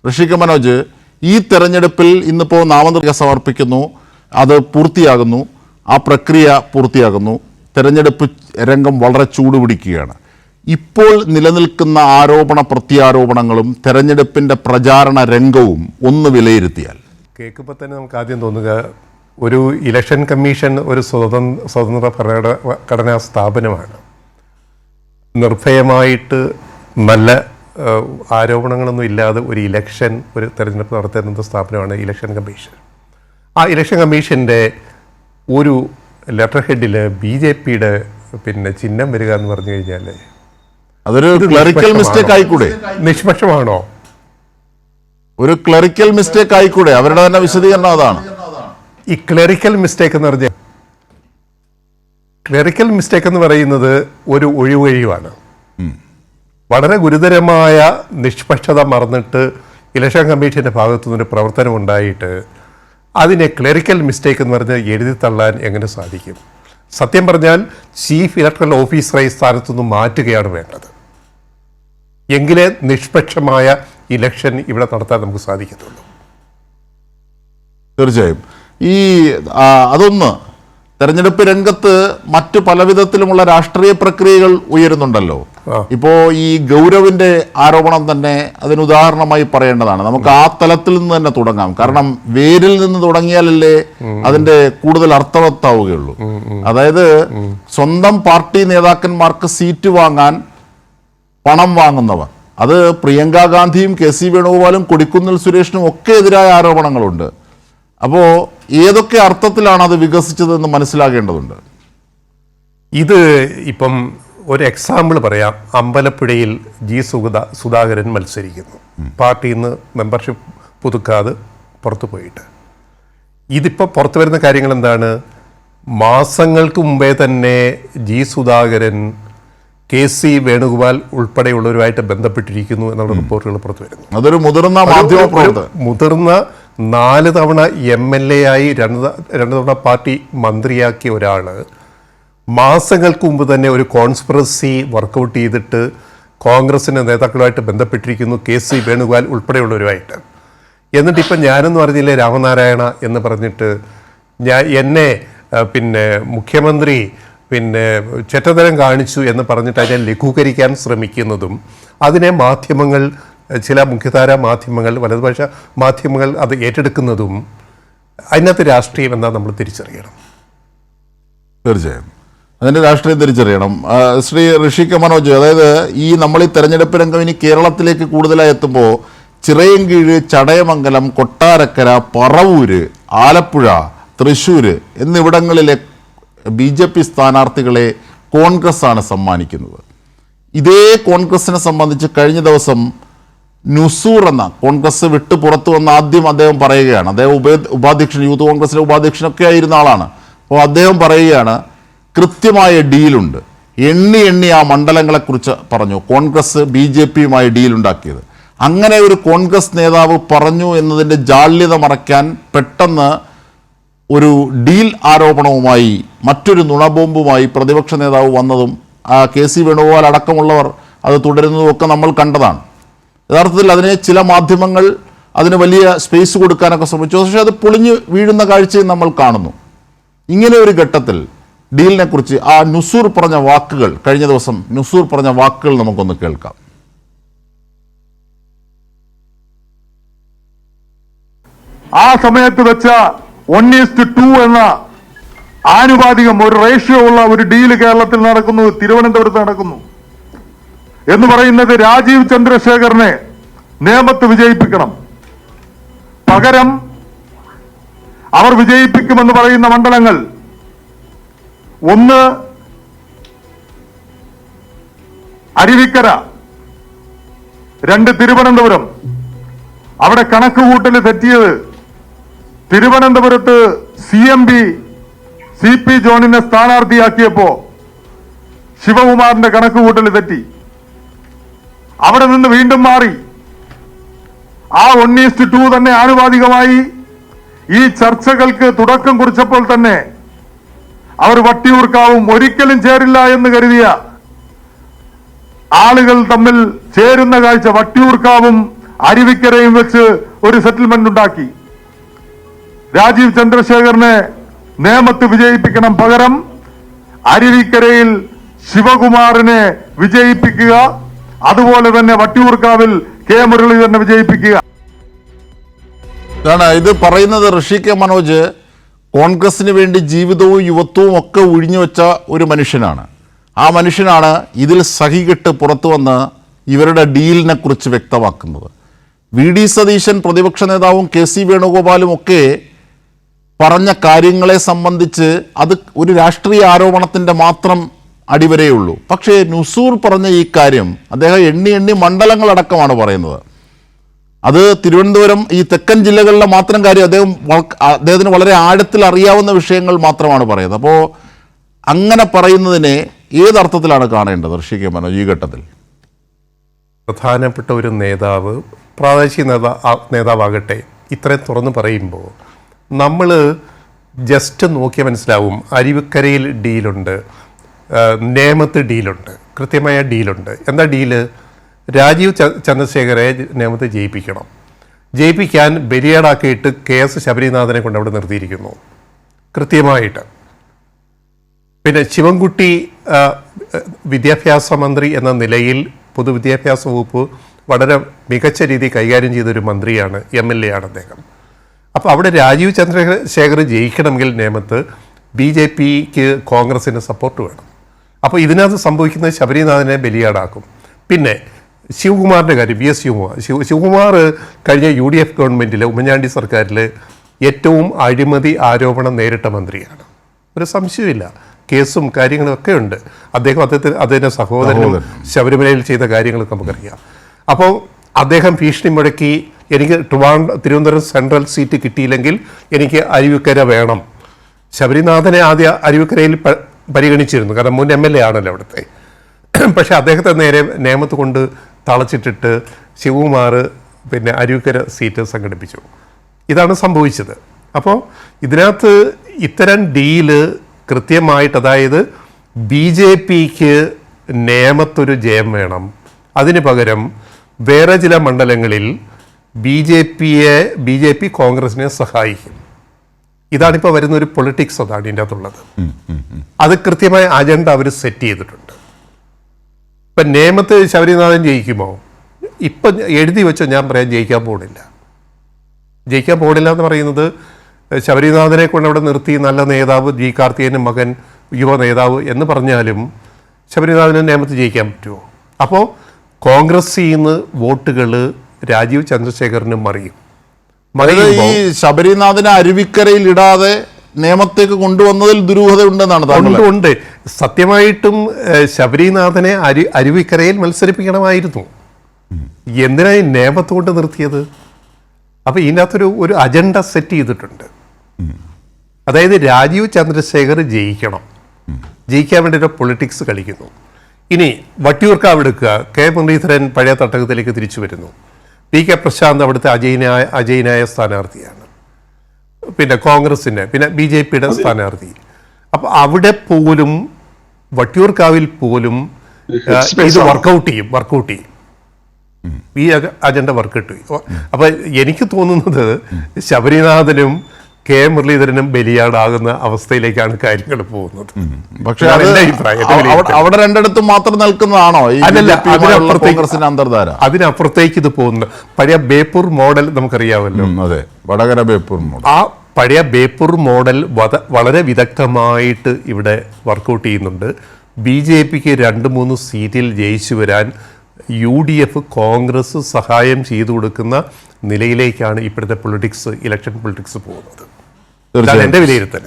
ഋഷിക മനോജ്, ഈ തെരഞ്ഞെടുപ്പിൽ ഇന്നിപ്പോൾ നാമനിർദ്ദേശം സമർപ്പിക്കുന്നു, അത് പൂർത്തിയാകുന്നു, ആ പ്രക്രിയ പൂർത്തിയാകുന്നു, തെരഞ്ഞെടുപ്പ് രംഗം വളരെ ചൂടുപിടിക്കുകയാണ്. ഇപ്പോൾ നിലനിൽക്കുന്ന ആരോപണ പ്രത്യാരോപണങ്ങളും തെരഞ്ഞെടുപ്പിൻ്റെ പ്രചാരണ രംഗവും ഒന്ന് വിലയിരുത്തിയാൽ? കേൾക്കുമ്പോൾ തന്നെ നമുക്ക് ആദ്യം തോന്നുക, ഒരു ഇലക്ഷൻ കമ്മീഷൻ ഒരു സ്വതന്ത്ര ഭരണഘടനാ സ്ഥാപനമാണ്. നിർഭയമായിട്ട് നല്ല ആരോപണങ്ങളൊന്നും ഇല്ലാതെ ഒരു തെരഞ്ഞെടുപ്പ് നടത്തുന്ന സ്ഥാപനമാണ് ഇലക്ഷൻ കമ്മീഷൻ. ആ ഇലക്ഷൻ കമ്മീഷൻ്റെ ഒരു ലെറ്റർ ഹെഡിൽ BJPയുടെ ചിഹ്നം വരിക എന്ന് പറഞ്ഞു കഴിഞ്ഞാൽ അതൊരു ക്ലറിക്കൽ മിസ്റ്റേക്ക് ആയിക്കൂടെ? നിഷ്പക്ഷമാണോ? ഒരു ക്ലറിക്കൽ മിസ്റ്റേക്ക് ആയിക്കൂടെ? അവരുടെ തന്നെ വിശദീകരണം അതാണ്. ഈ ക്ലറിക്കൽ മിസ്റ്റേക്ക് എന്ന് പറയുന്നത് ഒരു ഒഴിവഴിവാണ്. വളരെ ഗുരുതരമായ നിഷ്പക്ഷത മറന്നിട്ട് ഇലക്ഷൻ കമ്മീഷൻ്റെ ഭാഗത്തു നിന്നൊരു പ്രവർത്തനം ഉണ്ടായിട്ട് അതിനെ ക്ലറിക്കൽ മിസ്റ്റേക്ക് എന്ന് പറഞ്ഞ് എഴുതി തള്ളാൻ എങ്ങനെ സാധിക്കും? സത്യം പറഞ്ഞാൽ ചീഫ് ഇലക്ടറൽ ഓഫീസറായി സ്ഥാനത്തുനിന്ന് മാറ്റുകയാണ് വേണ്ടത്. എങ്കിലേ നിഷ്പക്ഷമായ ഇലക്ഷൻ ഇവിടെ നടത്താൻ നമുക്ക് സാധിക്കത്തുള്ളൂ. തീർച്ചയായും. അതൊന്ന്, തെരഞ്ഞെടുപ്പ് രംഗത്ത് മറ്റു പലവിധത്തിലുമുള്ള രാഷ്ട്രീയ പ്രക്രിയകൾ ഉയരുന്നുണ്ടല്ലോ. ഇപ്പോൾ ഈ ഗൗരവിന്റെ ആരോപണം തന്നെ അതിനുദാഹരണമായി പറയേണ്ടതാണ്. നമുക്ക് ആ തലത്തിൽ നിന്ന് തന്നെ തുടങ്ങാം. കാരണം വേരിൽ നിന്ന് തുടങ്ങിയാലല്ലേ അതിന്റെ കൂടുതൽ അർത്ഥവത്താവുകയുള്ളൂ. അതായത് സ്വന്തം പാർട്ടി നേതാക്കന്മാർക്ക് സീറ്റ് വാങ്ങാൻ പണം വാങ്ങുന്നവർ, അത് പ്രിയങ്ക ഗാന്ധിയും KC വേണുഗോപാലും കൊടിക്കുന്നിൽ സുരേഷിനും ഒക്കെ എതിരായ ആരോപണങ്ങളുണ്ട്. അപ്പോൾ ഏതൊക്കെ അർത്ഥത്തിലാണ് അത് വികസിച്ചതെന്ന് മനസ്സിലാക്കേണ്ടതുണ്ട്. ഇത് ഇപ്പം ഒരു എക്സാമ്പിൾ പറയാം. അമ്പലപ്പുഴയിൽ സുധാകരൻ മത്സരിക്കുന്നു. പാർട്ടിയിൽ നിന്ന് മെമ്പർഷിപ്പ് പുതുക്കാതെ പുറത്തു പോയിട്ട്. ഇതിപ്പോൾ പുറത്തു വരുന്ന കാര്യങ്ങൾ എന്താണ്? മാസങ്ങൾക്ക് മുമ്പേ തന്നെ സുധാകരൻ KC വേണുഗോപാൽ ഉൾപ്പെടെയുള്ളവരുമായിട്ട് ബന്ധപ്പെട്ടിരിക്കുന്നു എന്നുള്ള റിപ്പോർട്ടുകൾ പുറത്തു വരുന്നു. അതൊരു മുതിർന്ന 4 തവണ MLA ആയി 2 തവണ പാർട്ടി മന്ത്രിയാക്കിയ ഒരാൾ മാസങ്ങൾക്ക് മുമ്പ് തന്നെ ഒരു കോൺസ്പിറസി വർക്കൗട്ട് ചെയ്തിട്ട് കോൺഗ്രസിൻ്റെ നേതാക്കളുമായിട്ട് ബന്ധപ്പെട്ടിരിക്കുന്നു, KC വേണുഗോപാൽ ഉൾപ്പെടെയുള്ളവരുമായിട്ട്. എന്നിട്ട് ഇപ്പം ഞാനെന്ന് പറഞ്ഞില്ലേ രാമനാരായണ എന്ന് പറഞ്ഞിട്ട് എന്നെ മുഖ്യമന്ത്രി ചെറ്റത്തരം കാണിച്ചു എന്ന് പറഞ്ഞിട്ട് അതിനെ ലഘൂകരിക്കാൻ ശ്രമിക്കുന്നതും, അതിനെ മാധ്യമങ്ങൾ, ചില മുഖ്യധാര മാധ്യമങ്ങൾ, വലതുപക്ഷ മാധ്യമങ്ങൾ അത് ഏറ്റെടുക്കുന്നതും, അതിനകത്ത് രാഷ്ട്രീയം എന്താ നമ്മൾ തിരിച്ചറിയണം. തീർച്ചയായും അതിൻ്റെ രാഷ്ട്രീയം തിരിച്ചറിയണം. ശ്രീ ഋഷിക മനോജ്, അതായത് നമ്മൾ ഈ തെരഞ്ഞെടുപ്പ് രംഗം ഇനി കേരളത്തിലേക്ക് കൂടുതലായി എത്തുമ്പോൾ ചിറയൻകീഴ്, ചടയമംഗലം, കൊട്ടാരക്കര, പറവൂര്, ആലപ്പുഴ, തൃശ്ശൂർ എന്നിവിടങ്ങളിലെ BJP സ്ഥാനാർത്ഥികളെ കോൺഗ്രസ് ആണ് സമ്മാനിക്കുന്നത്. ഇതേ കോൺഗ്രസിനെ സംബന്ധിച്ച് കഴിഞ്ഞ ദിവസം നുസൂർ എന്ന കോൺഗ്രസ് വിട്ട് പുറത്തു വന്ന ആദ്യം അദ്ദേഹം പറയുകയാണ്, അദ്ദേഹം ഉപാധ്യക്ഷൻ, യൂത്ത് കോൺഗ്രസിലെ ഉപാധ്യക്ഷനൊക്കെ ആയിരുന്ന ആളാണ്. അപ്പോൾ അദ്ദേഹം പറയുകയാണ്, കൃത്യമായ ഡീലുണ്ട്. എണ്ണി ആ മണ്ഡലങ്ങളെക്കുറിച്ച് പറഞ്ഞു. കോൺഗ്രസ് BJPയുമായി ഡീലുണ്ടാക്കിയത്. അങ്ങനെ ഒരു കോൺഗ്രസ് നേതാവ് പറഞ്ഞു എന്നതിൻ്റെ ജാള്യത മറയ്ക്കാൻ പെട്ടെന്ന് ഒരു ഡീൽ ആരോപണവുമായി, മറ്റൊരു നുണബോംബുമായി പ്രതിപക്ഷ നേതാവ് വന്നതും KC വേണുഗോപാൽ അടക്കമുള്ളവർ അത് തുടരുന്നതുമൊക്കെ നമ്മൾ കണ്ടതാണ്. യഥാർത്ഥത്തിൽ അതിനെ ചില മാധ്യമങ്ങൾ അതിന് വലിയ സ്പേസ് കൊടുക്കാനൊക്കെ ശ്രമിച്ചു. പക്ഷേ അത് പൊളിഞ്ഞു വീഴുന്ന കാഴ്ചയും നമ്മൾ കാണുന്നു. ഇങ്ങനെ ഒരു ഘട്ടത്തിൽ ഡീലിനെ കുറിച്ച് നുസൂർ പറഞ്ഞ വാക്കുകൾ, കഴിഞ്ഞ ദിവസം നുസൂർ പറഞ്ഞ വാക്കുകൾ നമുക്കൊന്ന് കേൾക്കാം. ആ സമയത്ത് വെച്ച 1:2 എന്ന ആനുപാതികം ഒരു റേഷ്യോ ഉള്ള ഒരു ഡീല് കേരളത്തിൽ നടക്കുന്നു, തിരുവനന്തപുരത്ത് നടക്കുന്നു എന്ന് പറയുന്നത് രാജീവ് ചന്ദ്രശേഖരനെ നേമത്ത് വിജയിപ്പിക്കണം. പകരം അവർ വിജയിപ്പിക്കുമെന്ന് പറയുന്ന മണ്ഡലങ്ങൾ, ഒന്ന് അരുവിക്കര, 2 തിരുവനന്തപുരം. അവിടെ കണക്കുകൂട്ടൽ തെറ്റിയത് തിരുവനന്തപുരത്ത് CMB CP ജോണിനെ സ്ഥാനാർത്ഥിയാക്കിയപ്പോ ശിവകുമാറിന്റെ കണക്കുകൂട്ടൽ തെറ്റി. അവിടെ നിന്ന് വീണ്ടും മാറി. ആ 1:2 തന്നെ ആനുപാതികമായി ഈ ചർച്ചകൾക്ക് തുടക്കം കുറിച്ചപ്പോൾ തന്നെ അവർ വട്ടിയൂർക്കാവും ഒരിക്കലും ചേരില്ല എന്ന് കരുതിയ ആളുകൾ തമ്മിൽ ചേരുന്ന കാഴ്ച. വട്ടിയൂർക്കാവും അരുവിക്കരയും വെച്ച് ഒരു സെറ്റിൽമെന്റ് ഉണ്ടാക്കി. രാജീവ് ചന്ദ്രശേഖരനെ നേമത്ത് വിജയിപ്പിക്കണം, പകരം അരുവിക്കരയിൽ ശിവകുമാറിനെ വിജയിപ്പിക്കുക, അതുപോലെ തന്നെ വട്ടിയൂർക്കാവിൽ കെ മുരളീധരനെ വിജയിപ്പിക്കുക. ഇതാണ് ഇത് പറയുന്നത്. ഋഷി കെ മനോജ് കോൺഗ്രസിന് വേണ്ടി ജീവിതവും യുവത്വവും ഒക്കെ ഒഴിഞ്ഞു വെച്ച ഒരു മനുഷ്യനാണ്. ആ മനുഷ്യനാണ് ഇതിൽ സഹികെട്ട് പുറത്തു വന്ന് ഇവരുടെ ഡീലിനെ കുറിച്ച് വ്യക്തമാക്കുന്നത്. വി ഡി സതീശൻ പ്രതിപക്ഷ നേതാവും കെ സി വേണുഗോപാലും ഒക്കെ പറഞ്ഞ കാര്യങ്ങളെ സംബന്ധിച്ച് അത് ഒരു രാഷ്ട്രീയ ആരോപണത്തിൻ്റെ മാത്രം അടിവരയുള്ളൂ. പക്ഷേ നുസൂർ പറഞ്ഞ ഈ കാര്യം അദ്ദേഹം എണ്ണി മണ്ഡലങ്ങളടക്കമാണ് പറയുന്നത്. അത് തിരുവനന്തപുരം ഈ തെക്കൻ ജില്ലകളിലെ മാത്രം കാര്യം അദ്ദേഹത്തിന് വളരെ ആഴത്തിൽ അറിയാവുന്ന വിഷയങ്ങൾ മാത്രമാണ് പറയുന്നത്. അപ്പോൾ അങ്ങനെ പറയുന്നതിനെ ഏതർത്ഥത്തിലാണ് കാണേണ്ടത് ഋഷി കെ മനോജ് ഈ ഘട്ടത്തിൽ? പ്രധാനപ്പെട്ട ഒരു നേതാവ്, പ്രാദേശിക നേതാവാകട്ടെ, ഇത്രയും തുറന്ന് പറയുമ്പോൾ നമ്മൾ ജസ്റ്റ് നോക്കിയാൽ മനസ്സിലാവും. അരുവിക്കരയിൽ ഡീലുണ്ട്, നേമത്ത് ഡീലുണ്ട്, കൃത്യമായ ഡീലുണ്ട്. എന്താ ഡീല്? രാജീവ് ചന്ദ്രശേഖരെ നേമത്ത് ജയിപ്പിക്കണം. ജയിപ്പിക്കാൻ ബലിയാടാക്കിയിട്ട് KS ശബരിനാഥനെ കൊണ്ട് അവിടെ നിർത്തിയിരിക്കുന്നു കൃത്യമായിട്ട്. പിന്നെ ശിവൻകുട്ടി വിദ്യാഭ്യാസ മന്ത്രി എന്ന നിലയിൽ പൊതുവിദ്യാഭ്യാസ വകുപ്പ് വളരെ മികച്ച രീതിയിൽ കൈകാര്യം ചെയ്തൊരു മന്ത്രിയാണ്, MLA ആണ് അദ്ദേഹം. അപ്പോൾ അവിടെ രാജീവ് ചന്ദ്രശേഖർ ജയിക്കണമെങ്കിൽ നേമത്ത് BJPക്ക് കോൺഗ്രസിന് സപ്പോർട്ട് വേണം. അപ്പോൾ ഇതിനകത്ത് സംഭവിക്കുന്നത് ശബരിനാഥനെ ബലിയാടാക്കും. പിന്നെ ശിവകുമാറിൻ്റെ കാര്യം, VS ശിവകുമാർ കഴിഞ്ഞ UDF ഗവൺമെൻറ്റിൽ, ഉമ്മൻചാണ്ടി സർക്കാരിൽ ഏറ്റവും അഴിമതി ആരോപണം നേരിട്ട മന്ത്രിയാണ്. ഒരു സംശയമില്ല. കേസും കാര്യങ്ങളും ഒക്കെ ഉണ്ട്. അദ്ദേഹത്തിൻ്റെ സഹോദരനും ശബരിമലയിൽ ചെയ്ത കാര്യങ്ങളൊക്കെ നമുക്കറിയാം. അപ്പോൾ അദ്ദേഹം ഭീഷണി മുഴക്കി, എനിക്ക് തിരുവനന്തപുരം സെൻട്രൽ സീറ്റ് കിട്ടിയില്ലെങ്കിൽ എനിക്ക് അരുവിക്കര വേണം. ശബരിനാഥനെ ആദ്യം അരുവിക്കരയിൽ പരിഗണിച്ചിരുന്നു, കാരണം മുൻ MLA ആണല്ലോ അവിടുത്തെ. പക്ഷേ അദ്ദേഹത്തെ നേരെ നേമത്ത് കൊണ്ട് തളച്ചിട്ടിട്ട് ശിവകുമാർ പിന്നെ അരുവിക്കര സീറ്റ് സംഘടിപ്പിച്ചു. ഇതാണ് സംഭവിച്ചത്. അപ്പോൾ ഇതിനകത്ത് ഇത്തരം ഡീല് കൃത്യമായിട്ട്, അതായത് BJPക്ക് നേമത്തൊരു ജയം വേണം, അതിന് പകരം വേറെ ചില മണ്ഡലങ്ങളിൽ BJP കോൺഗ്രസിനെ സഹായിക്കും. ഇതാണിപ്പോൾ വരുന്ന ഒരു പൊളിറ്റിക്സ്, അതാണ് ഇതിൻ്റെ അകത്തുള്ളത്. അത് കൃത്യമായ അജണ്ട അവർ സെറ്റ് ചെയ്തിട്ടുണ്ട്. ഇപ്പം നേമത്ത് ശബരിനാഥൻ ജയിക്കുമോ? ഇപ്പം എഴുതി വെച്ചോ, ഞാൻ പറയാൻ ജയിക്കാൻ പോണില്ല എന്ന് പറയുന്നത്, ശബരിനാഥനെ കൊണ്ട് അവിടെ നിർത്തി നല്ല നേതാവ്, G കാർത്തികേയൻ്റെ മകൻ, യുവ നേതാവ് എന്ന് പറഞ്ഞാലും ശബരിനാഥന് നേമത്ത് ജയിക്കാൻ പറ്റുമോ? അപ്പോൾ കോൺഗ്രസിൽ നിന്ന് വോട്ടുകൾ രാജീവ് ചന്ദ്രശേഖരന് മറിയും. ഈ ശബരിനാഥനെ അരുവിക്കരയിൽ ഇടാതെ നിയമത്തേക്ക് കൊണ്ടുവന്നതിൽ ദുരൂഹത ഉണ്ടെന്നാണ്. ഉണ്ട്. സത്യമായിട്ടും ശബരിനാഥനെ അരുവിക്കരയിൽ മത്സരിപ്പിക്കണമായിരുന്നു. എന്തിനായി നേമത്ത് കൊണ്ട് നിർത്തിയത്? അപ്പോൾ ഇതിനകത്തൊരു അജണ്ട സെറ്റ് ചെയ്തിട്ടുണ്ട്. അതായത് രാജീവ് ചന്ദ്രശേഖർ ജയിക്കാൻ വേണ്ടി ഒരു പൊളിറ്റിക്സ് കളിക്കുന്നു. ഇനി വട്ടിയൂർക്കാവ് എടുക്കുക, കെ മുരളീധരൻ പഴയ തട്ടകത്തിലേക്ക് തിരിച്ചു വരുന്നു. PK പ്രശാന്ത് അവിടുത്തെ അജയനായ സ്ഥാനാർത്ഥിയാണ്, പിന്നെ കോൺഗ്രസിൻ്റെ, പിന്നെ BJPയുടെ സ്ഥാനാർത്ഥി. അപ്പോൾ അവിടെ പോലും, വട്ടിയൂർക്കാവിൽ പോലും ഇത് വർക്കൗട്ട് ചെയ്യും. ഈ അജണ്ട വർക്കൗട്ട് ചെയ്യും. അപ്പോൾ എനിക്ക് തോന്നുന്നത് ശബരിനാഥനും കെ മുരളീധരനും ബലിയാടാകുന്ന അവസ്ഥയിലേക്കാണ് കാര്യങ്ങൾ പോകുന്നത്. പക്ഷേ അവിടെ രണ്ടിടത്തും മാത്രം നിൽക്കുന്നതാണോ അതിനപ്പുറത്തേക്ക് ഇത് പോകുന്നത്? പഴയ ബേപ്പൂർ മോഡൽ നമുക്കറിയാമല്ലോ. അതെ, വടകര ബേപ്പൂർ മോഡൽ. ആ പഴയ ബേപ്പൂർ മോഡൽ വളരെ വിദഗ്ധമായിട്ട് ഇവിടെ വർക്കൗട്ട് ചെയ്യുന്നുണ്ട്. BJPക്ക് 2-3 സീറ്റിൽ ജയിച്ചു വരാൻ UDF കോൺഗ്രസ് സഹായം ചെയ്തു കൊടുക്കുന്ന നിലയിലേക്കാണ് ഇപ്പോഴത്തെ ഇലക്ഷൻ പൊളിറ്റിക്സ് പോകുന്നത്. എൻ്റെ വിലയിരുത്തൽ.